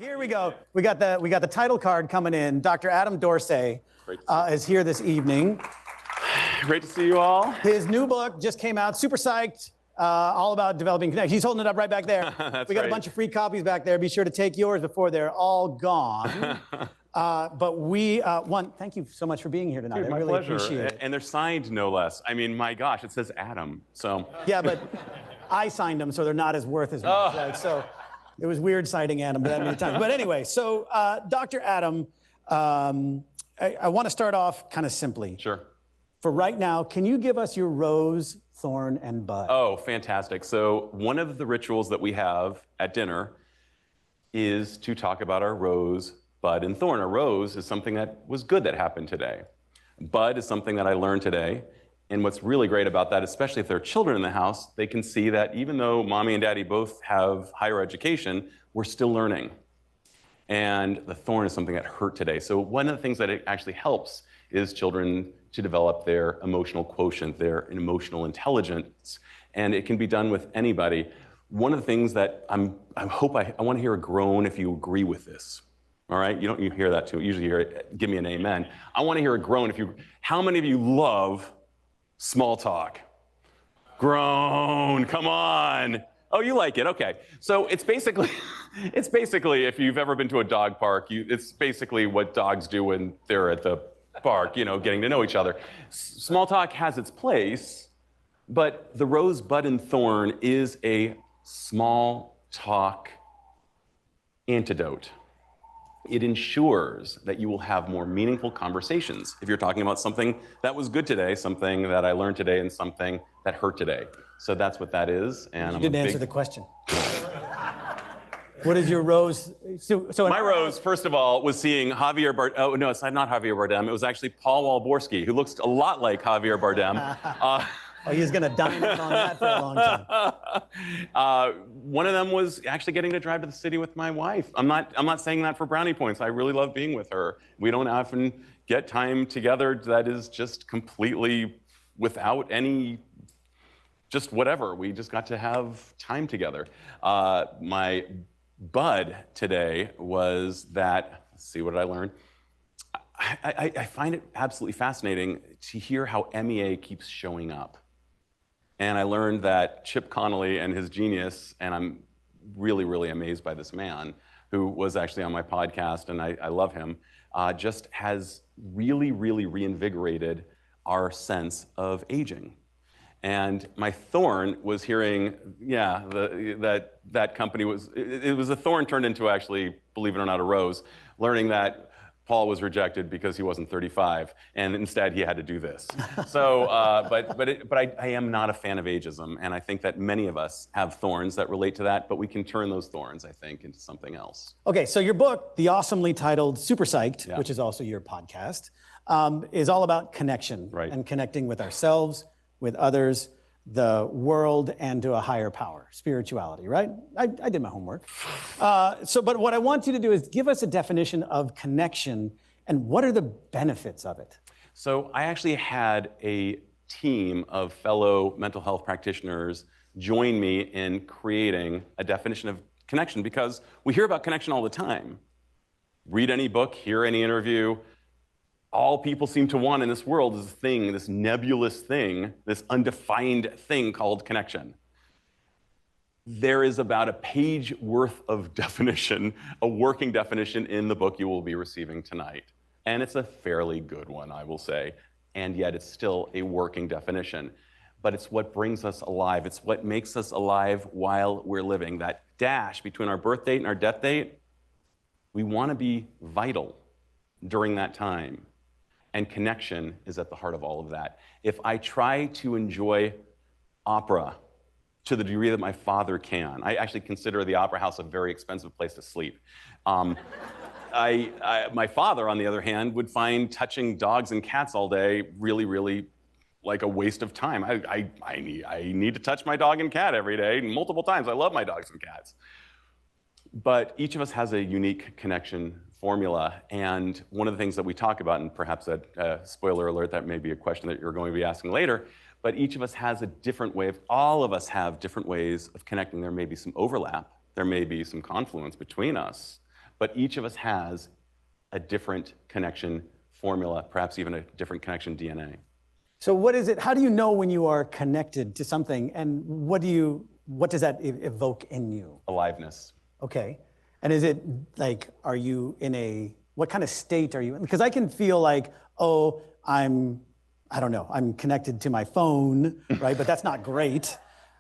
Here we go. We got the title card coming in. Dr. Adam Dorsay is here this evening. Great to see you all. His new book just came out, super psyched, all about developing connection. He's holding it up right back there. We got a bunch of free copies back there. Be sure to take yours before they're all gone. But thank you so much for being here tonight. Dude, I really appreciate it. And they're signed, no less. I mean, my gosh, it says Adam, so. Yeah, but I signed them, so they're not as worth as much. Right? So it was weird citing Adam that many times. But anyway, so Dr. Adam, I want to start off kind of simply. Sure. For right now, can you give us your rose, thorn, and bud? Oh, fantastic. So one of the rituals that we have at dinner is to talk about our rose, bud, and thorn. A rose is something that was good that happened today. Bud is something that I learned today. And what's really great about that, especially if there are children in the house, they can see that even though mommy and daddy both have higher education, we're still learning. And the thorn is something that hurt today. So one of the things that it actually helps is children to develop their emotional quotient, their emotional intelligence. And it can be done with anybody. One of the things that I want to hear a groan if you agree with this. All right, you hear that too. Usually you hear it, give me an amen. I want to hear a groan how many of you love small talk? Groan, come on. Oh, you like it, okay. So it's basically, if you've ever been to a dog park, it's basically what dogs do when they're at the park, getting to know each other. Small talk has its place, but the rose, bud, and thorn is a small talk antidote. It ensures that you will have more meaningful conversations if you're talking about something that was good today, something that I learned today, and something that hurt today. So that's what that is. And you didn't answer the question. What is your rose? So my rose, first of all, was seeing Javier Bardem. Oh, no, it's not Javier Bardem. It was actually Paul Walborski, who looks a lot like Javier Bardem. Oh, he's going to dine in on that for a long time. One of them was actually getting to drive to the city with my wife. I'm not saying that for brownie points. I really love being with her. We don't often get time together that is just completely without any, just whatever. We just got to have time together. My bud today was that, let's see, what did I learn? I find it absolutely fascinating to hear how MEA keeps showing up. And I learned that Chip Connolly and his genius, and I'm really, really amazed by this man, who was actually on my podcast, and I love him, just has really, really reinvigorated our sense of aging. And my thorn was hearing, that company it was a thorn turned into actually, believe it or not, a rose, learning that Paul was rejected because he wasn't 35, and instead he had to do this. So, but I am not a fan of ageism, and I think that many of us have thorns that relate to that, but we can turn those thorns, I think, into something else. Okay, so your book, the awesomely titled Super Psyched, which is also your podcast, is all about connection and connecting with ourselves, with others, the world, and to a higher power, spirituality, right? I did my homework. But what I want you to do is give us a definition of connection and what are the benefits of it? So I actually had a team of fellow mental health practitioners join me in creating a definition of connection because we hear about connection all the time. Read any book, hear any interview. All people seem to want in this world is a thing, this nebulous thing, this undefined thing called connection. There is about a page worth of definition, a working definition in the book you will be receiving tonight. And it's a fairly good one, I will say. And yet it's still a working definition. But it's what brings us alive. It's what makes us alive while we're living. That dash between our birth date and our death date, we want to be vital during that time. And connection is at the heart of all of that. If I try to enjoy opera to the degree that my father can, I actually consider the opera house a very expensive place to sleep. My father, on the other hand, would find touching dogs and cats all day really, really like a waste of time. I need to touch my dog and cat every day, multiple times. I love my dogs and cats. But each of us has a unique connection formula, and one of the things that we talk about, and perhaps that, spoiler alert, that may be a question that you're going to be asking later, but each of us has a different way all of us have different ways of connecting. There may be some overlap, there may be some confluence between us, but each of us has a different connection formula, perhaps even a different connection DNA. So what is it, how do you know when you are connected to something, and what does that evoke in you? Aliveness. Okay. And is it like, are you in what kind of state are you in? Because I can feel like, oh, I don't know, I'm connected to my phone, right? But that's not great,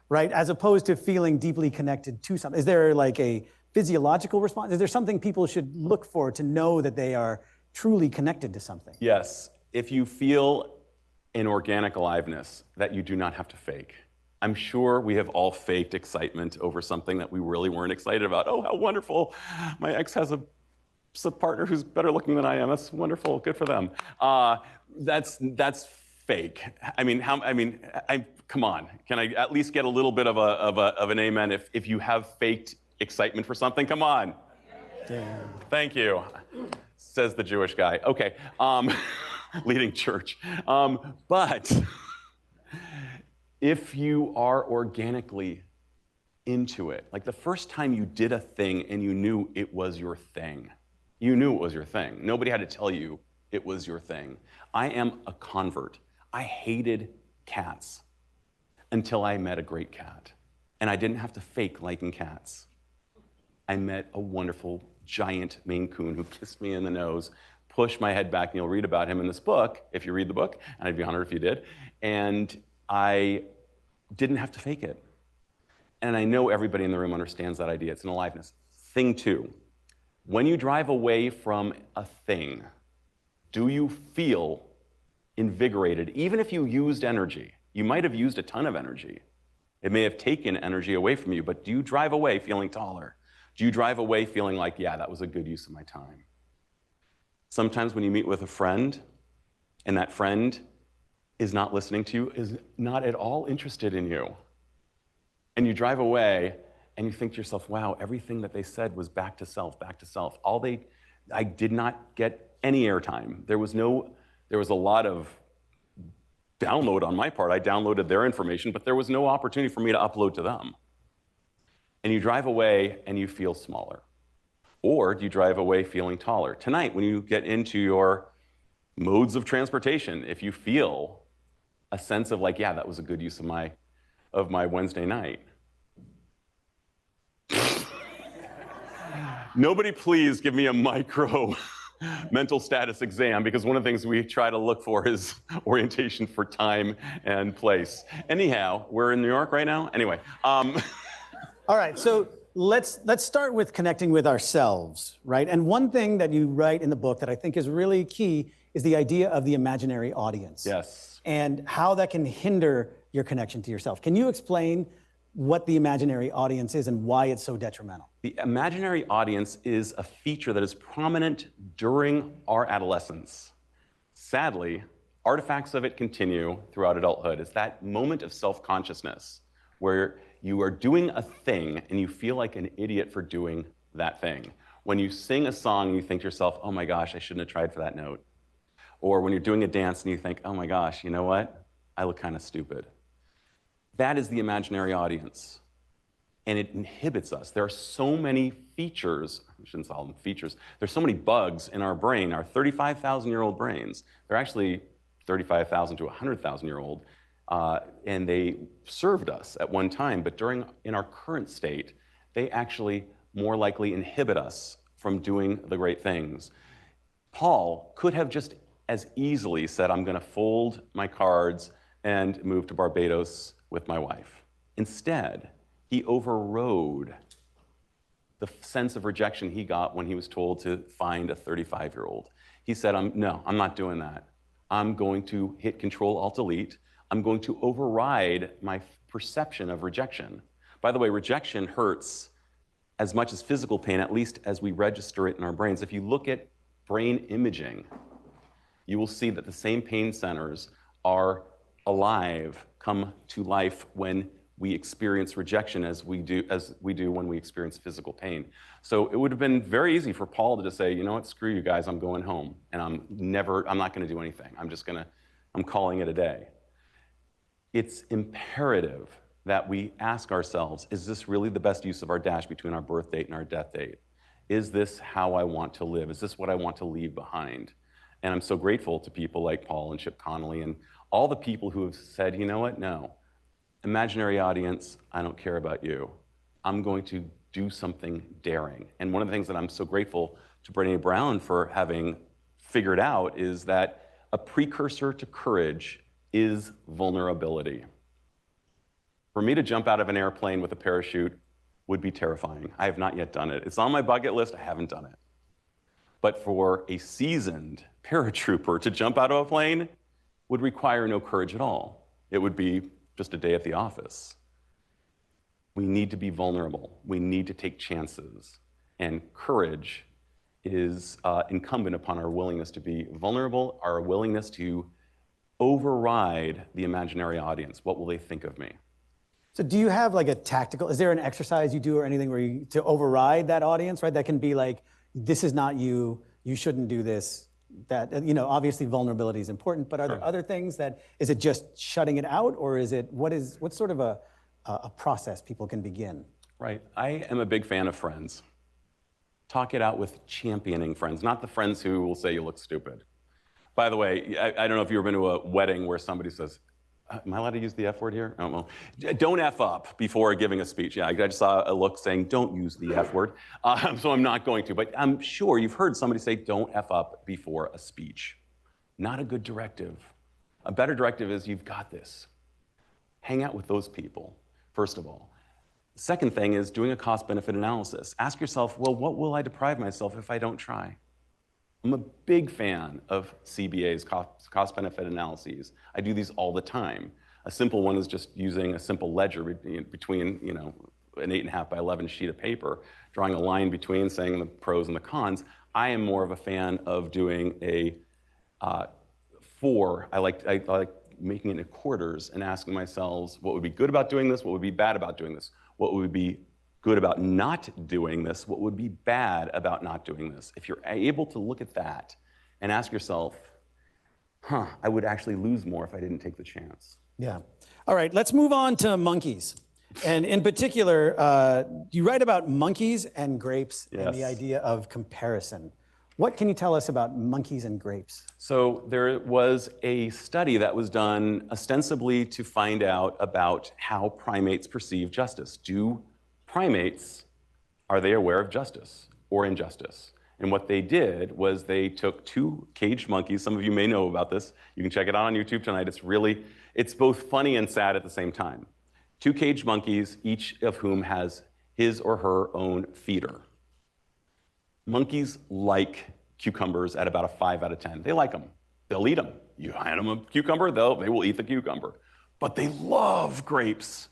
right? As opposed to feeling deeply connected to something. Is there like a physiological response? Is there something people should look for to know that they are truly connected to something? Yes. If you feel an organic aliveness that you do not have to fake. I'm sure we have all faked excitement over something that we really weren't excited about. Oh, how wonderful. My ex has a partner who's better looking than I am. That's wonderful. Good for them. That's fake. Come on. Can I at least get a little bit of an amen if you have faked excitement for something? Come on. Damn. Thank you, says the Jewish guy. Okay, leading church. But if you are organically into it, like the first time you did a thing and you knew it was your thing, you knew it was your thing. Nobody had to tell you it was your thing. I am a convert. I hated cats until I met a great cat. And I didn't have to fake liking cats. I met a wonderful giant Maine Coon who kissed me in the nose, pushed my head back, and you'll read about him in this book, if you read the book, and I'd be honored if you did. And I didn't have to fake it. And I know everybody in the room understands that idea. It's an aliveness. Thing two, when you drive away from a thing, do you feel invigorated? Even if you used energy, you might have used a ton of energy. It may have taken energy away from you, but do you drive away feeling taller? Do you drive away feeling like, yeah, that was a good use of my time? Sometimes when you meet with a friend, and that friend is not listening to you, is not at all interested in you, and you drive away, and you think to yourself, wow, everything that they said was back to self, back to self. I did not get any airtime. There was a lot of download on my part. I downloaded their information, but there was no opportunity for me to upload to them. And you drive away and you feel smaller. Or do you drive away feeling taller? Tonight, when you get into your modes of transportation, if you feel a sense of like, yeah, that was a good use of my Wednesday night. Nobody please give me a micro mental status exam, because one of the things we try to look for is orientation for time and place. Anyhow, we're in New York right now. Anyway. All right, so let's start with connecting with ourselves, right? And one thing that you write in the book that I think is really key is the idea of the imaginary audience. Yes. And how that can hinder your connection to yourself. Can you explain what the imaginary audience is and why it's so detrimental? The imaginary audience is a feature that is prominent during our adolescence. Sadly, artifacts of it continue throughout adulthood. It's that moment of self-consciousness where you are doing a thing and you feel like an idiot for doing that thing. When you sing a song, you think to yourself, oh my gosh, I shouldn't have tried for that note. Or when you're doing a dance and you think, oh my gosh, you know what? I look kind of stupid. That is the imaginary audience. And it inhibits us. There are so many features, I shouldn't call them features, there's so many bugs in our brain, our 35,000-year-old brains. They're actually 35,000 to 100,000-year-old. And they served us at one time, but in our current state, they actually more likely inhibit us from doing the great things. Paul could have just as easily said, I'm going to fold my cards and move to Barbados with my wife. Instead, he overrode the sense of rejection he got when he was told to find a 35-year-old. He said, no, I'm not doing that. I'm going to hit Control-Alt-Delete. I'm going to override my perception of rejection. By the way, rejection hurts as much as physical pain, at least as we register it in our brains. If you look at brain imaging, you will see that the same pain centers are alive, come to life when we experience rejection as we do when we experience physical pain. So it would have been very easy for Paul to just say, you know what, screw you guys, I'm going home, and I'm not going to do anything. I'm calling it a day. It's imperative that we ask ourselves, is this really the best use of our dash between our birth date and our death date? Is this how I want to live? Is this what I want to leave behind? And I'm so grateful to people like Paul and Chip Connolly and all the people who have said, you know what, no, imaginary audience, I don't care about you. I'm going to do something daring. And one of the things that I'm so grateful to Brené Brown for having figured out is that a precursor to courage is vulnerability. For me to jump out of an airplane with a parachute would be terrifying. I have not yet done it. It's on my bucket list, I haven't done it. But for a seasoned paratrooper to jump out of a plane would require no courage at all. It would be just a day at the office. We need to be vulnerable. We need to take chances. And courage is incumbent upon our willingness to be vulnerable, our willingness to override the imaginary audience. What will they think of me? So do you have like a tactical, is there an exercise you do or anything where you, to override that audience, right? That can be like, this is not you, you shouldn't do this. That, you know, obviously vulnerability is important, but are there other things that, is it just shutting it out, or is it, what's sort of a process people can begin? Right, I am a big fan of friends. Talk it out with championing friends, not the friends who will say you look stupid. By the way, I don't know if you've ever been to a wedding where somebody says, am I allowed to use the F word here? I don't know. Don't F up before giving a speech. Yeah, I just saw a look saying, don't use the F word. So I'm not going to, but I'm sure you've heard somebody say, don't F up before a speech. Not a good directive. A better directive is, you've got this. Hang out with those people, first of all. Second thing is doing a cost-benefit analysis. Ask yourself, well, what will I deprive myself if I don't try? I'm a big fan of CBA's, cost-benefit analyses. I do these all the time. A simple one is just using a simple ledger between, you know, an 8.5 by 11 sheet of paper, drawing a line between, saying the pros and the cons. I am more of a fan of doing a I like making it into quarters and asking myself, what would be good about doing this? What would be bad about doing this? What would be good about not doing this? What would be bad about not doing this? If you're able to look at that and ask yourself, I would actually lose more if I didn't take the chance. Yeah. All right, let's move on to monkeys. And in particular, you write about monkeys and grapes and the idea of comparison. What can you tell us about monkeys and grapes? So there was a study that was done ostensibly to find out about how primates perceive justice. Do primates, are they aware of justice or injustice? And what they did was they took 2 caged monkeys. Some of you may know about this. You can check it out on YouTube tonight. It's both funny and sad at the same time. 2 caged monkeys, each of whom has his or her own feeder. Monkeys like cucumbers at about a 5 out of 10. They like them. They'll eat them. You hand them a cucumber, they will eat the cucumber. But they love grapes.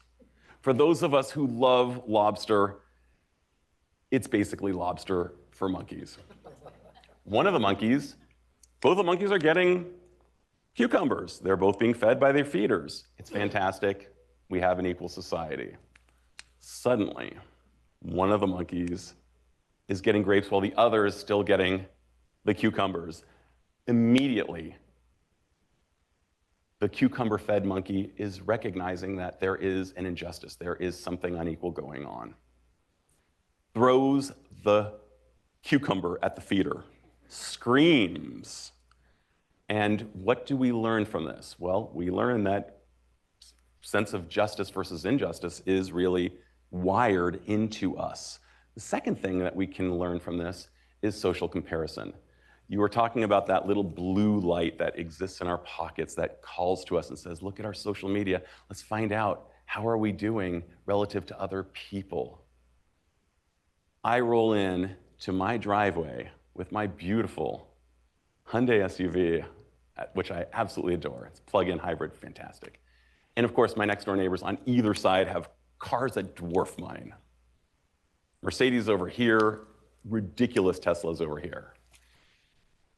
For those of us who love lobster, it's basically lobster for monkeys. Both the monkeys are getting cucumbers. They're both being fed by their feeders. It's fantastic. We have an equal society. Suddenly, one of the monkeys is getting grapes while the other is still getting the cucumbers. Immediately, the cucumber-fed monkey is recognizing that there is an injustice, there is something unequal going on. Throws the cucumber at the feeder, screams. And what do we learn from this? Well, we learn that sense of justice versus injustice is really wired into us. The second thing that we can learn from this is social comparison. You were talking about that little blue light that exists in our pockets that calls to us and says, look at our social media. Let's find out, how are we doing relative to other people? I roll in to my driveway with my beautiful Hyundai SUV, which I absolutely adore. It's plug-in hybrid, fantastic. And of course, my next door neighbors on either side have cars that dwarf mine. Mercedes over here, ridiculous Teslas over here.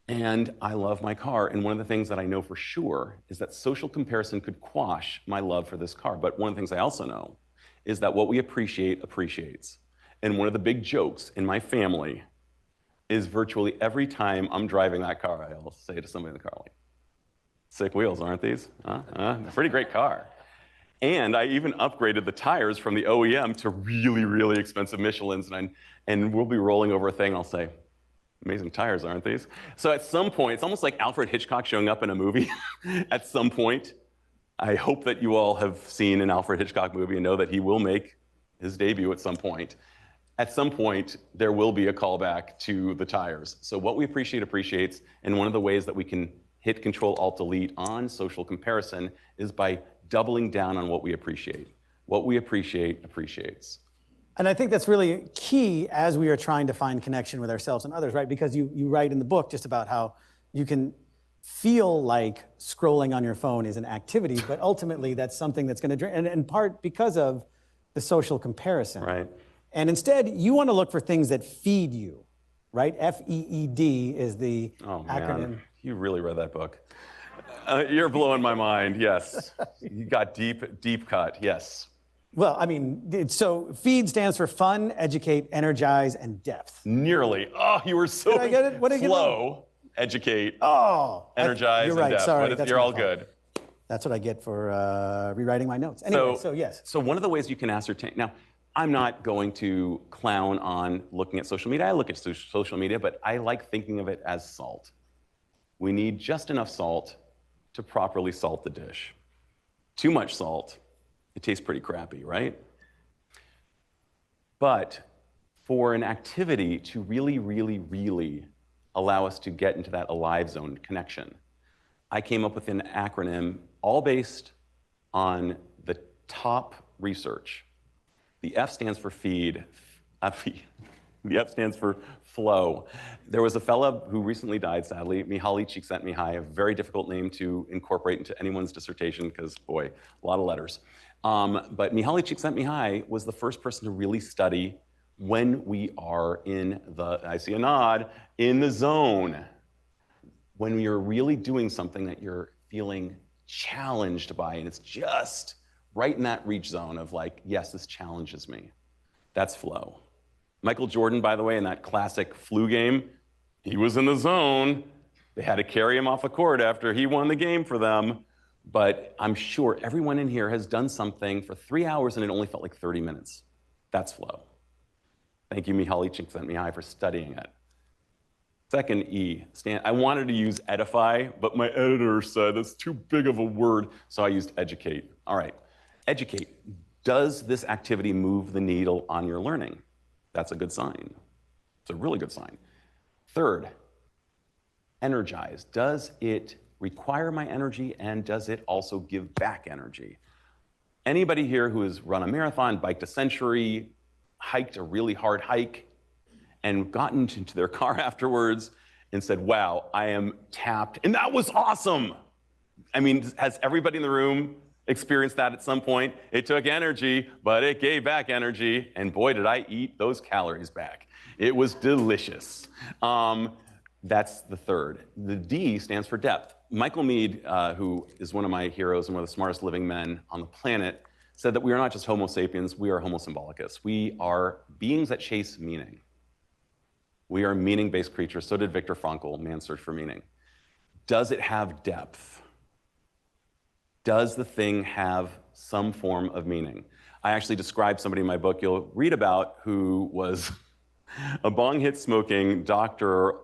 And I love my car, and one of the things that I know for sure is that social comparison could quash my love for this car. But one of the things I also know is that what we appreciate appreciates. And one of the big jokes in my family is virtually every time I'm driving that car, I'll say to somebody in the car, like, sick wheels, aren't these? Pretty great car. And I even upgraded the tires from the OEM to really, really expensive Michelins. And we'll be rolling over a thing, I'll say, amazing tires, aren't these? So at some point, it's almost like Alfred Hitchcock showing up in a movie. At some point, I hope that you all have seen an Alfred Hitchcock movie and know that he will make his debut at some point. At some point, there will be a callback to the tires. So what we appreciate appreciates, and one of the ways that we can hit Control-Alt-Delete on social comparison is by doubling down on what we appreciate. What we appreciate appreciates. And I think that's really key as we are trying to find connection with ourselves and others, right? Because you write in the book just about how you can feel like scrolling on your phone is an activity, but ultimately that's something that's going to drain, and in part because of the social comparison. Right. And instead, you want to look for things that feed you, right? FEED is the acronym. You really read that book. You're blowing my mind, yes. You got deep cut, yes. Well, I mean, so FEED stands for fun, educate, energize, and depth. Nearly. Oh, you were so... Did I get it? What did I get? Flow, educate, you're energize, and right. depth. Sorry, But you're all good. That's what I get for rewriting my notes. Anyway, so yes. So one of the ways you can ascertain... Now, I'm not going to clown on looking at social media. I look at social media, but I like thinking of it as salt. We need just enough salt to properly salt the dish. Too much salt, it tastes pretty crappy, right? But for an activity to really, really, really allow us to get into that alive zone connection, I came up with an acronym all based on the top research. The F stands for feed. The F stands for flow. There was a fella who recently died, sadly, Mihaly Csikszentmihalyi, a very difficult name to incorporate into anyone's dissertation because, boy, a lot of letters. But Mihaly Csikszentmihalyi was the first person to really study when we are in the, I see a nod, in the zone. When you're really doing something that you're feeling challenged by, and it's just right in that reach zone of like, yes, this challenges me. That's flow. Michael Jordan, by the way, in that classic flu game, he was in the zone. They had to carry him off the court after he won the game for them. But I'm sure everyone in here has done something for 3 hours and it only felt like 30 minutes. That's flow. Thank you, Mihaly Csikszentmihalyi, for studying it. Second E, I wanted to use edify, but my editor said it's too big of a word, so I used educate. All right, educate. Does this activity move the needle on your learning? That's a good sign. It's a really good sign. Third, energize. Does it require my energy, and does it also give back energy? Anybody here who has run a marathon, biked a century, hiked a really hard hike, and gotten into their car afterwards and said, wow, I am tapped, and that was awesome. I mean, has everybody in the room experienced that at some point? It took energy, but it gave back energy, and boy, did I eat those calories back. It was delicious. That's the third. The D stands for depth. Michael Meade, who is one of my heroes and one of the smartest living men on the planet, said that we are not just Homo sapiens, we are Homo symbolicus. We are beings that chase meaning. We are meaning-based creatures. So did Viktor Frankl, Man's Search for Meaning. Does it have depth? Does the thing have some form of meaning? I actually describe somebody in my book you'll read about who was a bong-hit smoking doctor,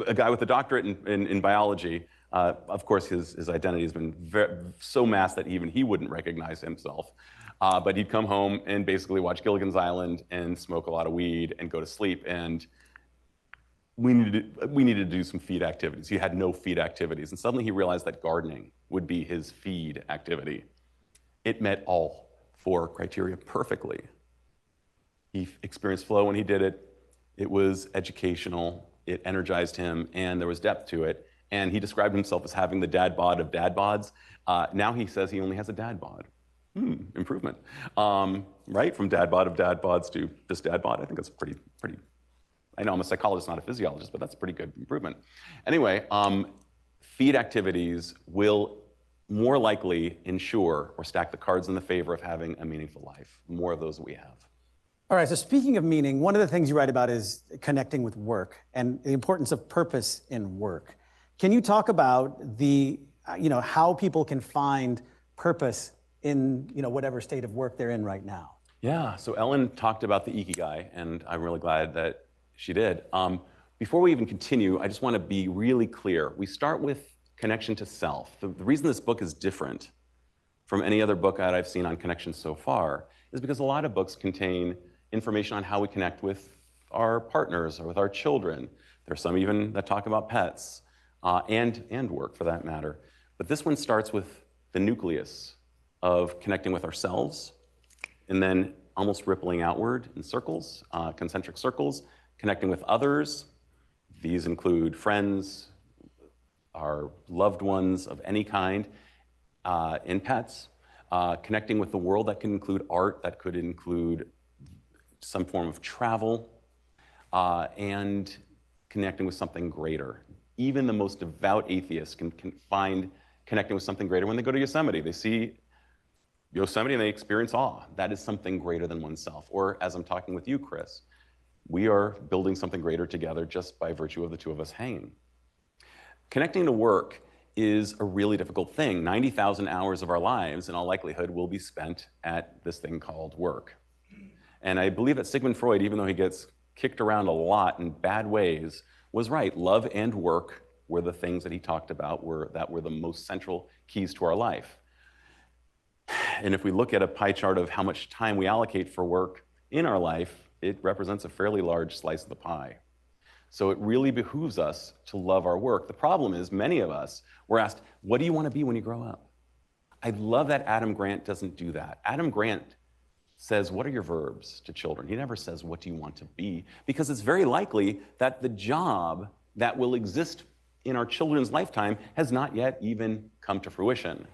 a guy with a doctorate in biology. Of course, his identity has been so masked that even he wouldn't recognize himself. But he'd come home and basically watch Gilligan's Island and smoke a lot of weed and go to sleep. And we needed to do some feed activities. He had no feed activities. And suddenly he realized that gardening would be his feed activity. It met all 4 criteria perfectly. He experienced flow when he did it. It was educational. It energized him, and there was depth to it. And he described himself as having the dad bod of dad bods. Now he says he only has a dad bod. Improvement. Right? From dad bod of dad bods to just dad bod. I think that's pretty. I know I'm a psychologist, not a physiologist, but that's a pretty good improvement. Anyway, feed activities will more likely ensure or stack the cards in the favor of having a meaningful life. More of those we have. All right, so speaking of meaning, one of the things you write about is connecting with work and the importance of purpose in work. Can you talk about how people can find purpose in whatever state of work they're in right now? Yeah, so Ellen talked about the ikigai, and I'm really glad that she did. Before we even continue, I just want to be really clear. We start with connection to self. The reason this book is different from any other book that I've seen on connection so far is because a lot of books contain information on how we connect with our partners or with our children. There's some even that talk about pets and work for that matter. But this one starts with the nucleus of connecting with ourselves and then almost rippling outward in circles, concentric circles, connecting with others. These include friends, our loved ones of any kind, and pets. Connecting with the world, that can include art, that could include some form of travel, and connecting with something greater. Even the most devout atheist can find connecting with something greater when they go to Yosemite. They see Yosemite and they experience awe. That is something greater than oneself. Or as I'm talking with you, Chris, we are building something greater together just by virtue of the two of us hanging. Connecting to work is a really difficult thing. 90,000 hours of our lives, in all likelihood, will be spent at this thing called work. And I believe that Sigmund Freud, even though he gets kicked around a lot in bad ways, was right. Love and work were the things that he talked about that were the most central keys to our life. And if we look at a pie chart of how much time we allocate for work in our life, it represents a fairly large slice of the pie. So it really behooves us to love our work. The problem is many of us were asked, what do you want to be when you grow up? I love that Adam Grant doesn't do that. Adam Grant says, what are your verbs to children? He never says, what do you want to be? Because it's very likely that the job that will exist in our children's lifetime has not yet even come to fruition.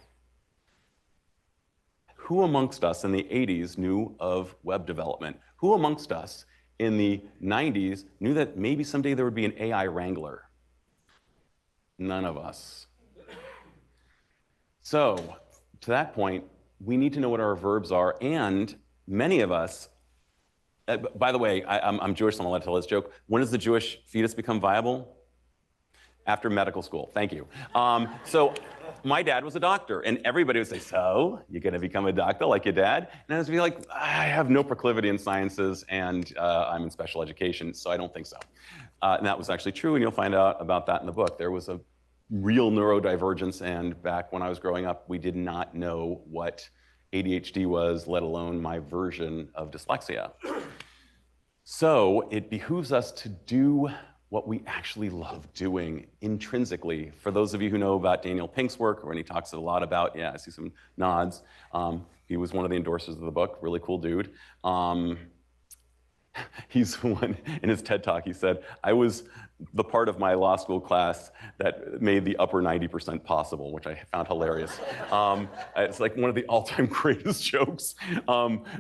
Who amongst us in the 80s knew of web development? Who amongst us in the 90s knew that maybe someday there would be an AI wrangler? None of us. So, to that point, we need to know what our verbs are, and many of us, by the way, I'm Jewish, so I'm allowed to tell this joke. When does the Jewish fetus become viable? After medical school, thank you. So my dad was a doctor, and everybody would say, so, you're gonna become a doctor like your dad? And I was like, I have no proclivity in sciences, and I'm in special education, so I don't think so. And that was actually true, and you'll find out about that in the book. There was a real neurodivergence, and back when I was growing up, we did not know what ADHD was, let alone my version of dyslexia. So it behooves us to do what we actually love doing intrinsically. For those of you who know about Daniel Pink's work, when he talks a lot about, yeah, I see some nods. He was one of the endorsers of the book, really cool dude. He's the one, in his TED Talk, he said, I was the part of my law school class that made the upper 90% possible, which I found hilarious. It's like one of the all-time greatest jokes.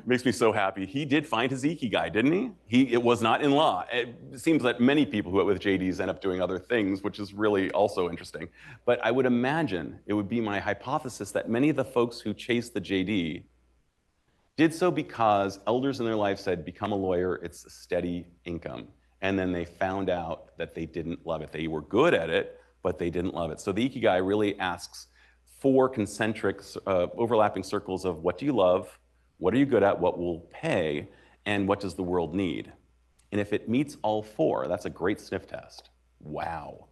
Makes me so happy. He did find his ikigai, didn't he? It was not in law. It seems that many people who with JDs end up doing other things, which is really also interesting. But I would imagine, it would be my hypothesis that many of the folks who chased the JD did so because elders in their life said, become a lawyer, it's a steady income. And then they found out that they didn't love it. They were good at it, but they didn't love it. So the ikigai really asks four concentric, overlapping circles of what do you love, what are you good at, what will pay, and what does the world need? And if it meets all four, that's a great sniff test. Wow.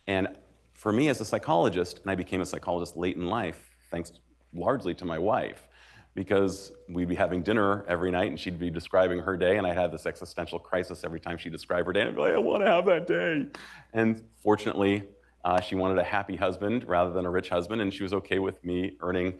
And for me as a psychologist, and I became a psychologist late in life, thanks largely to my wife, because we'd be having dinner every night and she'd be describing her day, and I'd have this existential crisis every time she described her day, and I'd be like, I want to have that day. And fortunately, she wanted a happy husband rather than a rich husband, and she was okay with me earning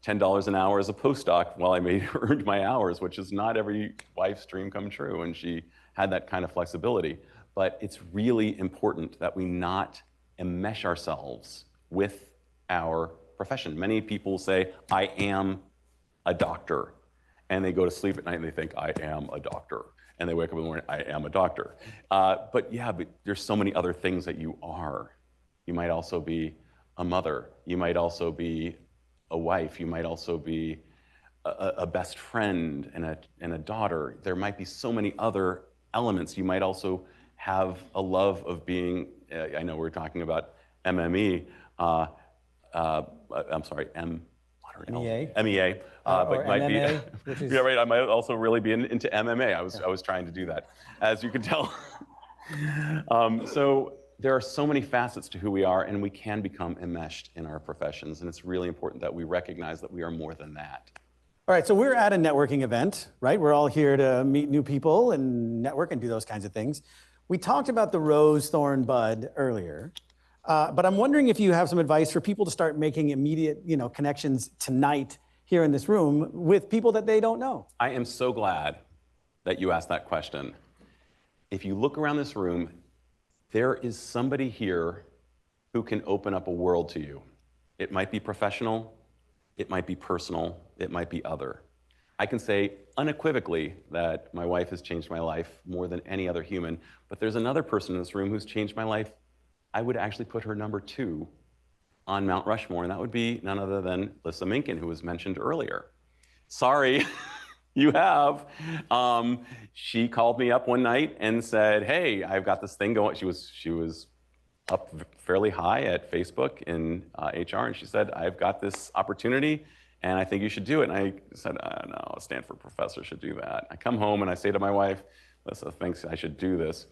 $10 an hour as a postdoc while I earned my hours, which is not every wife's dream come true, and she had that kind of flexibility. But it's really important that we not enmesh ourselves with our profession. Many people say, I am a doctor, and they go to sleep at night and they think, I am a doctor. And they wake up in the morning, I am a doctor. But there's so many other things that you are. You might also be a mother. You might also be a wife. You might also be a best friend and a daughter. There might be so many other elements. You might also have a love of being, I know we're talking about MME, I'm sorry, MEA? MEA, but might MMA, be. which is... Yeah, right. I might also really be into MMA. I was trying to do that, as you can tell. So there are so many facets to who we are, and we can become enmeshed in our professions, and it's really important that we recognize that we are more than that. All right, so we're at a networking event, right? We're all here to meet new people and network and do those kinds of things. We talked about the rose, thorn, bud earlier, but I'm wondering if you have some advice for people to start making immediate, connections tonight here in this room with people that they don't know. I am so glad that you asked that question. If you look around this room, there is somebody here who can open up a world to you. It might be professional, it might be personal, it might be other. I can say unequivocally that my wife has changed my life more than any other human, but there's another person in this room who's changed my life. I would actually put her number 2 on Mount Rushmore, and that would be none other than Lissa Minkin, who was mentioned earlier. Sorry, you have. She called me up one night and said, hey, I've got this thing going. She was up fairly high at Facebook in HR, and she said, I've got this opportunity, and I think you should do it. And I said, no, a Stanford professor should do that. I come home and I say to my wife, Lissa thinks I should do this.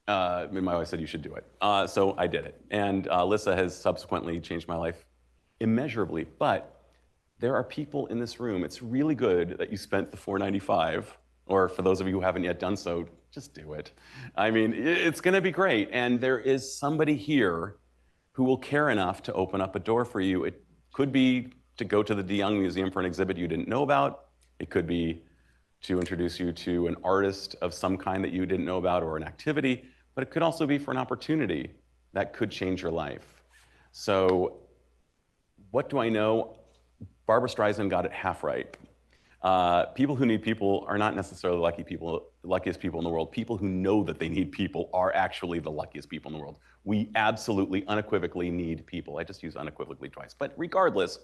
My wife said, you should do it. So I did it. And Lissa has subsequently changed my life immeasurably. But there are people in this room, it's really good that you spent the $4.95, or for those of you who haven't yet done so, just do it. I mean, it's gonna be great. And there is somebody here who will care enough to open up a door for you. It could be to go to the de Young Museum for an exhibit you didn't know about. It could be to introduce you to an artist of some kind that you didn't know about, or an activity, but it could also be for an opportunity that could change your life. So what do I know? Barbara Streisand got it half right. People who need people are not necessarily luckiest people in the world. People who know that they need people are actually the luckiest people in the world. We absolutely, unequivocally need people. I just used unequivocally twice. But regardless,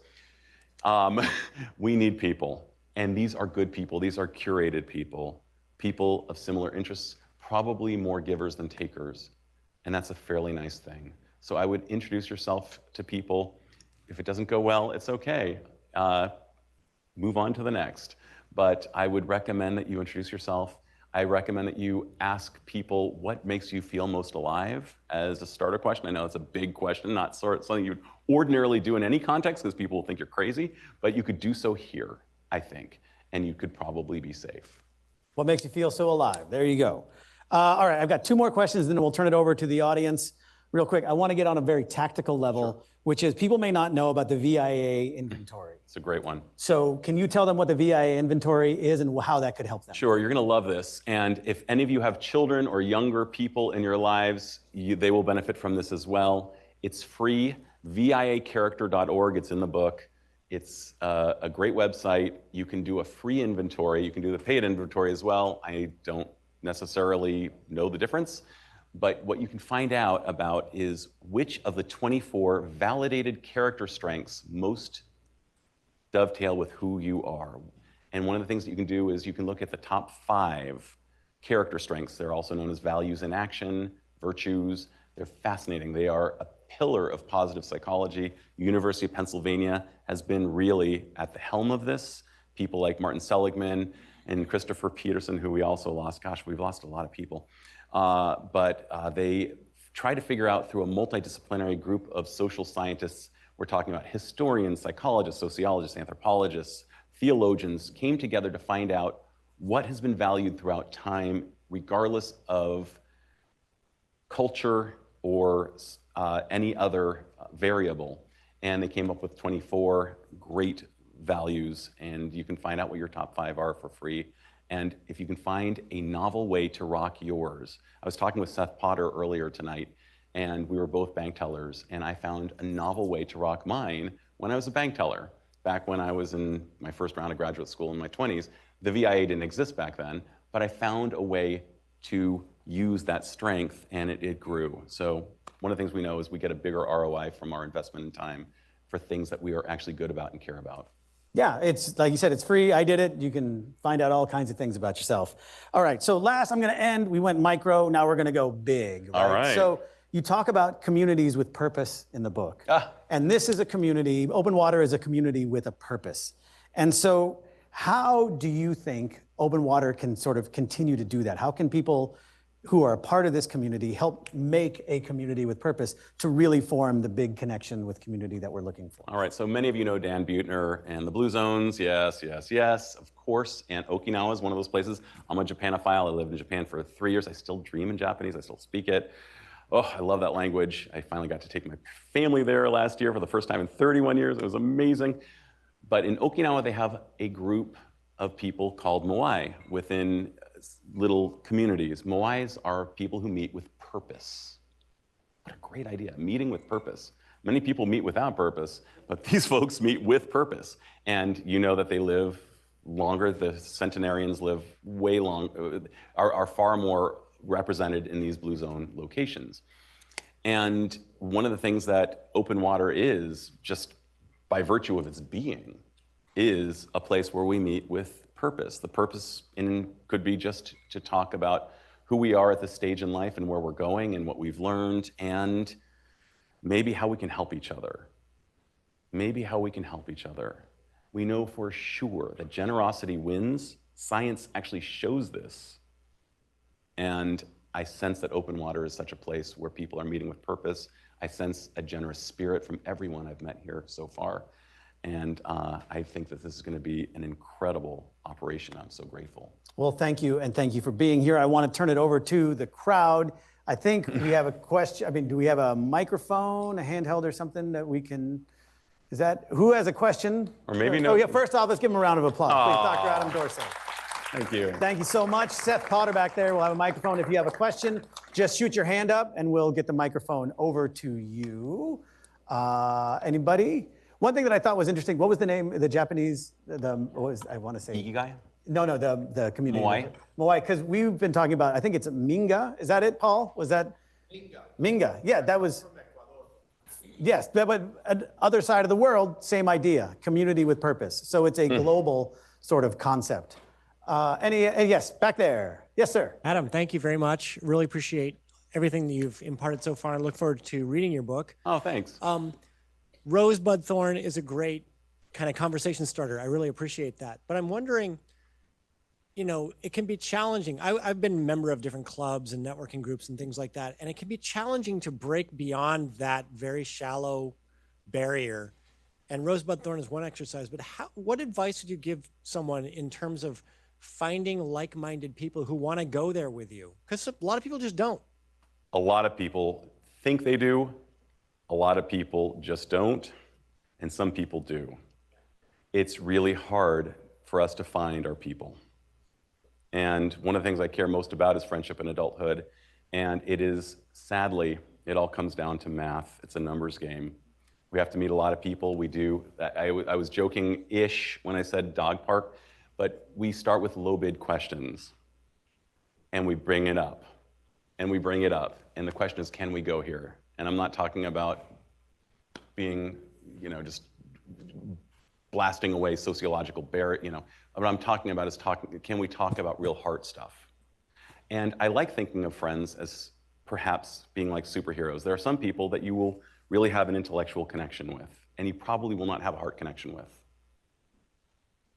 we need people. And these are good people. These are curated people. People of similar interests, probably more givers than takers. And that's a fairly nice thing. So I would introduce yourself to people. If it doesn't go well, it's okay. Move on to the next. But I would recommend that you introduce yourself. I recommend that you ask people what makes you feel most alive as a starter question. I know it's a big question, not something you would ordinarily do in any context because people will think you're crazy, but you could do so here, I think, and you could probably be safe. What makes you feel so alive? There you go. All right, I've got 2 more questions, then we'll turn it over to the audience. Real quick, I want to get on a very tactical level, which is people may not know about the VIA inventory. It's a great one. So can you tell them what the VIA inventory is and how that could help them? Sure, you're going to love this. And if any of you have children or younger people in your lives, they will benefit from this as well. It's free, viacharacter.org. It's in the book. It's a great website. You can do a free inventory. You can do the paid inventory as well. I don't necessarily know the difference. But what you can find out about is which of the 24 validated character strengths most dovetail with who you are. And one of the things that you can do is you can look at the top 5 character strengths. They're also known as values in action, virtues. They're fascinating. They are a pillar of positive psychology. University of Pennsylvania has been really at the helm of this. People like Martin Seligman and Christopher Peterson, who we also lost. Gosh, we've lost a lot of people. But they try to figure out through a multidisciplinary group of social scientists. We're talking about historians, psychologists, sociologists, anthropologists, theologians, came together to find out what has been valued throughout time, regardless of culture or any other variable. And they came up with 24 great values, and you can find out what your top 5 are for free. And if you can find a novel way to rock yours. I was talking with Seth Potter earlier tonight, and we were both bank tellers, and I found a novel way to rock mine when I was a bank teller. Back when I was in my first round of graduate school in my 20s, the VIA didn't exist back then, but I found a way to use that strength, and it grew. So one of the things we know is we get a bigger ROI from our investment in time for things that we are actually good about and care about. Yeah, it's like you said, it's free. I did it. You can find out all kinds of things about yourself. All right, so last I'm going to end. We went micro. Now we're going to go big. Right? All right. So You talk about communities with purpose in the book. Ah. And this is a community, Open Water is a community with a purpose. And so how do you think Open Water can sort of continue to do that? How can people who are a part of this community help make a community with purpose to really form the big connection with community that we're looking for? All right, so many of you know Dan Buettner and the Blue Zones. Yes, yes, yes, of course. And Okinawa is one of those places. I'm a Japanophile. I lived in Japan for 3 years. I still dream in Japanese. I still speak it. Oh, I love that language. I finally got to take my family there last year for the first time in 31 years. It was amazing. But in Okinawa, they have a group of people called Moai within little communities. Moais are people who meet with purpose. What a great idea, meeting with purpose. Many people meet without purpose, but these folks meet with purpose. And you know that they live longer. The centenarians live way long, are far more represented in these blue zone locations. And one of the things that Open Water is, just by virtue of its being, is a place where we meet with purpose. The purpose could be just to talk about who we are at this stage in life and where we're going and what we've learned, and maybe how we can help each other. Maybe how we can help each other. We know for sure that generosity wins. Science actually shows this. And I sense that Open Water is such a place where people are meeting with purpose. I sense a generous spirit from everyone I've met here so far. And I think that this is going to be an incredible operation. I'm so grateful. Well, thank you, and thank you for being here. I want to turn it over to the crowd. I think we have a question. I mean, do we have a microphone, a handheld or something that we can, who has a question? Or maybe no. Oh yeah, first off, let's give him a round of applause. Please, Dr. Adam Dorsay. Thank you. Thank you so much. Seth Potter back there will have a microphone. If you have a question, just shoot your hand up and we'll get the microphone over to you. Anybody? One thing that I thought was interesting, what was the name, the Japanese, I want to say? Ikigai? No, the community. Moai? Moai, because we've been talking about, I think it's Minga. Is that it, Paul? Was that? Minga. Minga, yeah, that was. From Ecuador. Yes, but other side of the world, same idea, community with purpose. So it's a global sort of concept. Yes, back there. Yes, sir. Adam, thank you very much. Really appreciate everything that you've imparted so far. I look forward to reading your book. Oh, thanks. Rosebud Thorn is a great kind of conversation starter. I really appreciate that. But I'm wondering, you know, it can be challenging. I've been a member of different clubs and networking groups and things like that. And it can be challenging to break beyond that very shallow barrier. And Rosebud Thorn is one exercise. But what advice would you give someone in terms of finding like-minded people who want to go there with you? Because a lot of people just don't. A lot of people think they do. A lot of people just don't, and some people do. It's really hard for us to find our people. And one of the things I care most about is friendship and adulthood. And it is, sadly, it all comes down to math. It's a numbers game. We have to meet a lot of people. We do. I was joking-ish when I said dog park, but we start with low-bid questions. And we bring it up. And we bring it up. And the question is, can we go here? And I'm not talking about being, you know, just blasting away sociological barrier, you know. What I'm talking about is can we talk about real heart stuff? And I like thinking of friends as perhaps being like superheroes. There are some people that you will really have an intellectual connection with, and you probably will not have a heart connection with.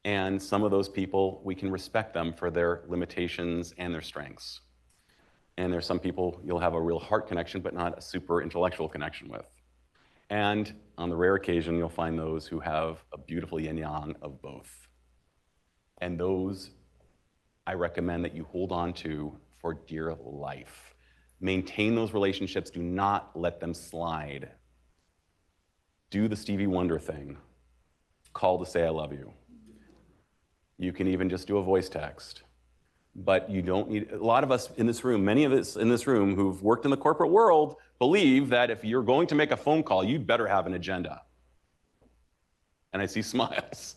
And some of those people, we can respect them for their limitations and their strengths. And there's some people you'll have a real heart connection, but not a super intellectual connection with. And on the rare occasion, you'll find those who have a beautiful yin-yang of both. And those, I recommend that you hold on to for dear life. Maintain those relationships. Do not let them slide. Do the Stevie Wonder thing. Call to say I love you. You can even just do a voice text. But you don't need, a lot of us in this room, many of us in this room who've worked in the corporate world believe that if you're going to make a phone call, you'd better have an agenda. And I see smiles.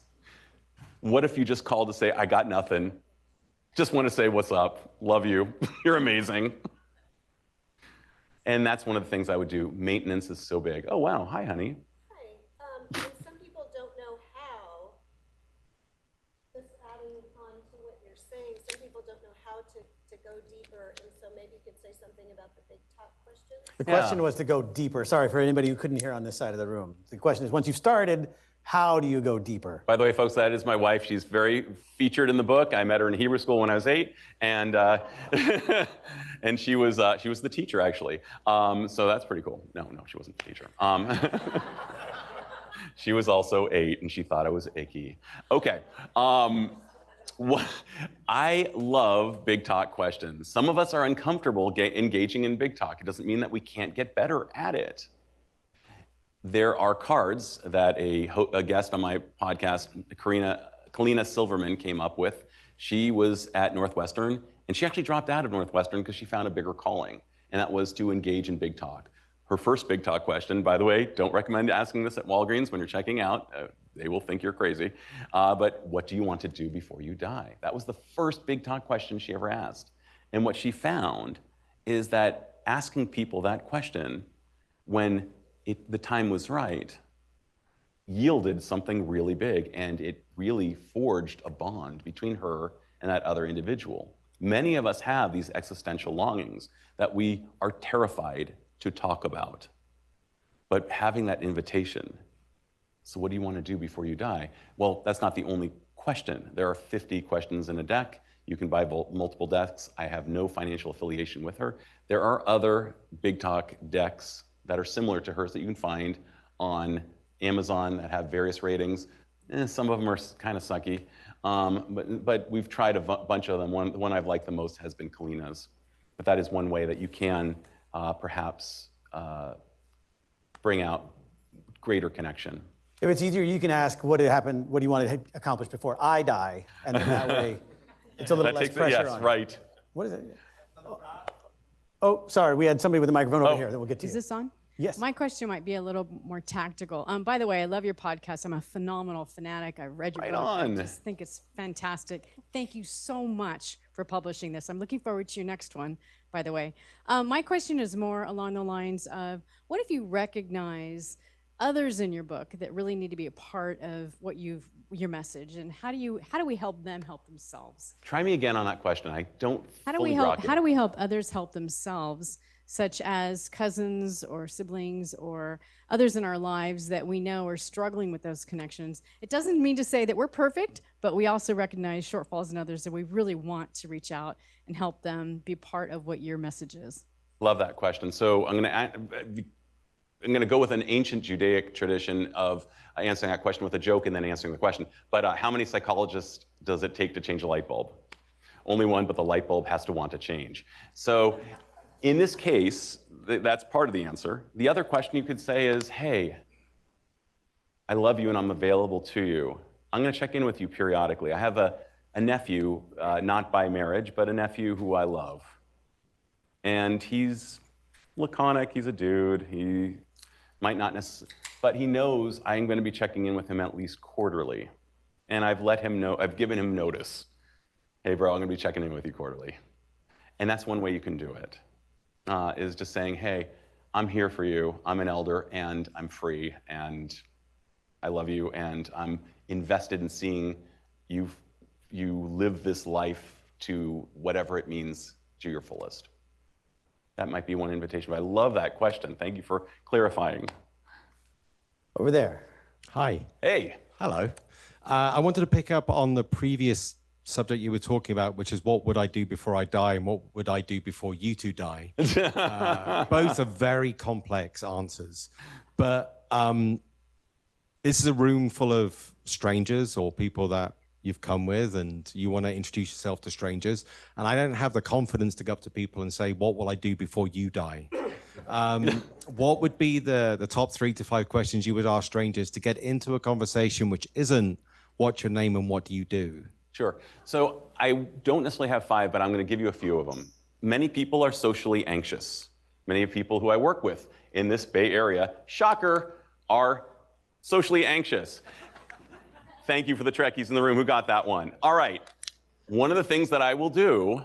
What if you just called to say, I got nothing. Just want to say what's up, love you, you're amazing. And that's one of the things I would do. Maintenance is so big. Oh wow, hi honey. Hi, and some people don't know how, just adding on to what you're saying, some people don't know how to go deeper, and so maybe you could say something about the big top question. The question was to go deeper. Sorry for anybody who couldn't hear on this side of the room. The question is, once you've started, how do you go deeper? By the way, folks, that is my wife. She's very featured in the book. I met her in Hebrew school when I was 8, and and she was the teacher actually. So that's pretty cool. No, she wasn't the teacher. She was also 8, and she thought I was icky. Okay. I love big talk questions. Some of us are uncomfortable engaging in big talk. It doesn't mean that we can't get better at it. There are cards that a guest on my podcast, Kalina Silverman, came up with. She was at Northwestern, and she actually dropped out of Northwestern because she found a bigger calling, and that was to engage in big talk. Her first big talk question, by the way, don't recommend asking this at Walgreens when you're checking out. They will think you're crazy. But what do you want to do before you die? That was the first big talk question she ever asked. And what she found is that asking people that question when the time was right yielded something really big, and it really forged a bond between her and that other individual. Many of us have these existential longings that we are terrified to talk about. But having that invitation, so what do you want to do before you die? Well, that's not the only question. There are 50 questions in a deck. You can buy multiple decks. I have no financial affiliation with her. There are other big talk decks that are similar to hers that you can find on Amazon that have various ratings. Some of them are kind of sucky, but we've tried a bunch of them. The one I've liked the most has been Kalina's. But that is one way that you can perhaps bring out greater connection. If it's easier, you can ask, what did happen? What do you want to accomplish before I die? And then that way, it's a little less pressure on. Yes, right. What is it? Oh, sorry. We had somebody with a microphone over here that we'll get to. Is this on? Yes. My question might be a little more tactical. By the way, I love your podcast. I'm a phenomenal fanatic. I read your book. I just think it's fantastic. Thank you so much for publishing this. I'm looking forward to your next one, by the way. My question is more along the lines of, what if you recognize others in your book that really need to be a part of what your message, and how do we help them help themselves? Try me again on that question. I don't How do we help others help themselves, such as cousins or siblings or others in our lives that we know are struggling with those connections? It doesn't mean to say that we're perfect, but we also recognize shortfalls in others that we really want to reach out and help them be part of what your message is. Love that question. So I'm going to go with an ancient Judaic tradition of answering that question with a joke and then answering the question. But how many psychologists does it take to change a light bulb? Only one, but the light bulb has to want to change. So in this case, that's part of the answer. The other question you could say is, hey, I love you and I'm available to you. I'm going to check in with you periodically. I have a nephew, not by marriage, but a nephew who I love. And he's laconic, he's a dude, he might not necessarily, but he knows I'm going to be checking in with him at least quarterly. And I've let him know, I've given him notice. Hey bro, I'm going to be checking in with you quarterly. And that's one way you can do it, is just saying, hey, I'm here for you, I'm an elder, and I'm free, and I love you, and I'm invested in seeing you live this life to whatever it means to your fullest. That might be one invitation, but I love that question. Thank you for clarifying. Over there. Hi. Hey. Hello. I wanted to pick up on the previous subject you were talking about, which is what would I do before I die and what would I do before you two die? Both are very complex answers. But this is a room full of strangers or people that you've come with, and you want to introduce yourself to strangers. And I don't have the confidence to go up to people and say, what will I do before you die? What would be the top 3 to 5 questions you would ask strangers to get into a conversation which isn't what's your name and what do you do? Sure. So I don't necessarily have 5, but I'm going to give you a few of them. Many people are socially anxious. Many people who I work with in this Bay Area, shocker, are socially anxious. Thank you for the Trekkies in the room who got that one. All right. One of the things that I will do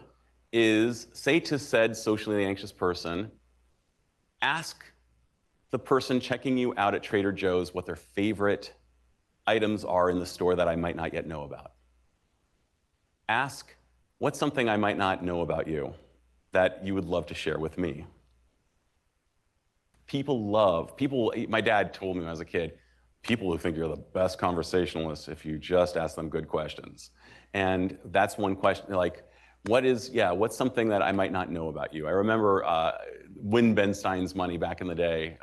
is say to said socially anxious person, ask the person checking you out at Trader Joe's what their favorite items are in the store that I might not yet know about. Ask, what's something I might not know about you that you would love to share with me? my dad told me when I was a kid, people who think you're the best conversationalist if you just ask them good questions. And that's one question, like, what's something that I might not know about you? I remember Win Ben Stein's Money back in the day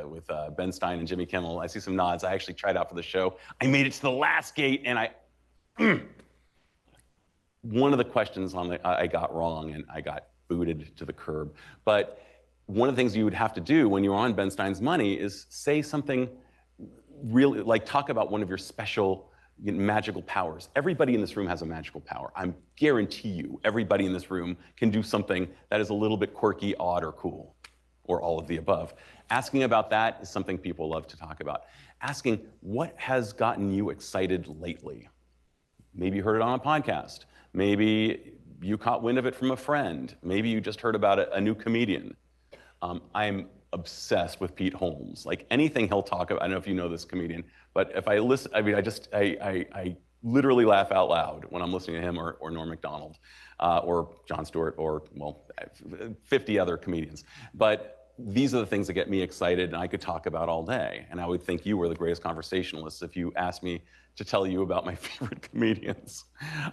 with Ben Stein and Jimmy Kimmel. I see some nods. I actually tried out for the show. I made it to the last gate, and one of the questions I got wrong, and I got booted to the curb. But one of the things you would have to do when you're on Ben Stein's Money is say something really, like talk about one of your special magical powers. Everybody in this room has a magical power. I guarantee you, everybody in this room can do something that is a little bit quirky, odd, or cool, or all of the above. Asking about that is something people love to talk about. Asking, what has gotten you excited lately? Maybe you heard it on a podcast. Maybe you caught wind of it from a friend. Maybe you just heard about a new comedian. I'm obsessed with Pete Holmes. Like anything he'll talk about, I don't know if you know this comedian, but if I listen, I mean, I literally laugh out loud when I'm listening to him or Norm Macdonald or Jon Stewart or, well, 50 other comedians. But these are the things that get me excited and I could talk about all day. And I would think you were the greatest conversationalist if you asked me to tell you about my favorite comedians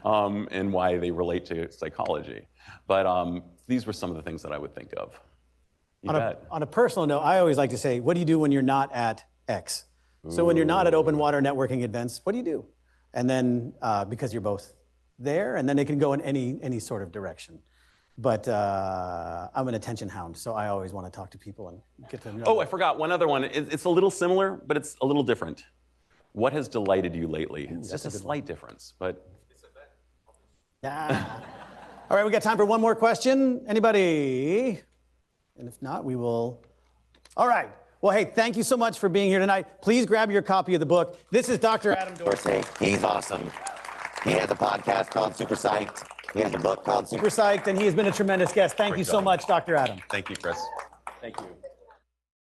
and why they relate to psychology. But these were some of the things that I would think of. On a personal note, I always like to say, what do you do when you're not at X? So when you're not at Open Water networking events, what do you do? And then, because you're both there, and then it can go in any sort of direction. But I'm an attention hound, so I always want to talk to people and get to know them. I forgot one other one. It's a little similar, but it's a little different. What has delighted you lately? It's just a slight difference, but. Yeah. All right, we got time for one more question. Anybody? And if not, we will. All right. Well, hey, thank you so much for being here tonight. Please grab your copy of the book. This is Dr. Adam Dorsay. He's awesome. He has a podcast called Super Psyched. He has a book called Super Psyched, and he has been a tremendous guest. Thank you so much, Dr. Adam. Thank you, Chris. Thank you.